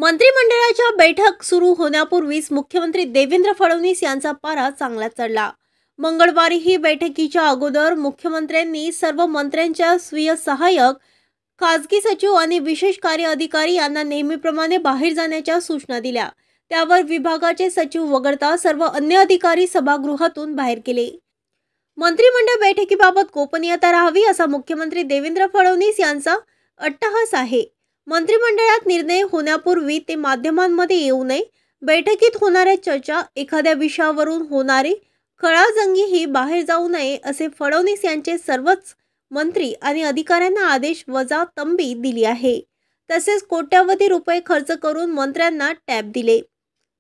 मंत्रिमंडळाच्या बैठक सुरू होण्यापूर्वीच मुख्यमंत्री देवेंद्र फडणवीस यांचा पारा चांगला चढला। मंगळवारी ही बैठकीच्या अगोदर मुख्यमंत्र्यांनी सर्व मंत्र्यांच्या स्वीय सहाय्यक, खासगी सचिव आणि विशेष कार्य अधिकारी यांना नेहमीप्रमाणे बाहेर जाण्याच्या सूचना दिल्या। त्यावर विभागाचे सचिव वगळता सर्व अन्य अधिकारी सभागृहातून बाहेर गेले। मंत्रिमंडळ बैठकीबाबत गोपनीयता राहावी असा मुख्यमंत्री देवेंद्र फडणवीस यांचा अट्टहास आहे। मंत्रिमंडळात निर्णय होण्यापूर्वी ते माध्यमांमध्ये येऊ नये, बैठकीत होणाऱ्या चर्चा, एखाद्या विषयावरून होणारी खळाजंगीही बाहेर जाऊ नये असे फडणवीस यांचे सर्वच मंत्री आणि अधिकाऱ्यांना आदेश वजा तंबी दिली आहे। तसेच कोट्यावधी रुपये खर्च करून मंत्र्यांना टॅब दिले,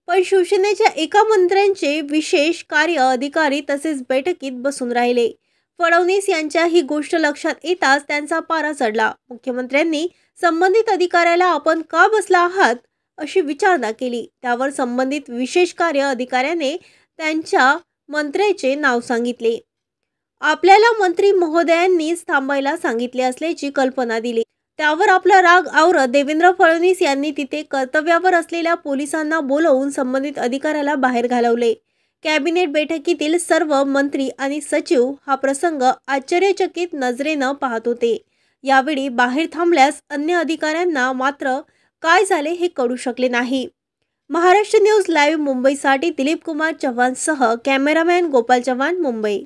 पण शिवसेनेच्या एका मंत्र्यांचे विशेष कार्य अधिकारी तसेच बैठकीत बसून राहिले। फडणवीस यांच्या ही गोष्ट लक्षात येताच त्यांचा पारा चढला। मुख्यमंत्र्यांनी संबंधित अधिकाऱ्याला आपण का बसला आहात अशी विचारणा केली। त्यावर संबंधित विशेष कार्य अधिकाऱ्याने त्यांच्या मंत्र्याचे नाव सांगितले। आपल्याला मंत्री महोदयांनीच थांबायला सांगितले असल्याची कल्पना दिली। त्यावर आपला राग आवरत देवेंद्र फडणवीस यांनी तिथे कर्तव्यावर असलेल्या पोलिसांना बोलवून संबंधित अधिकाऱ्याला बाहेर घालवले। कॅबिनेट बैठकीतील सर्व मंत्री आणि सचिव हा प्रसंग आश्चर्यचकित नजरेनं पाहत होते। यावेळी बाहेर थांबल्यास अन्य अधिकाऱ्यांना मात्र काय झाले हे कळू शकले नाही। महाराष्ट्र न्यूज लाईव्ह मुंबईसाठी दिलीप कुमार चव्हाणसह कॅमेरामॅन गोपाल चव्हाण, मुंबई।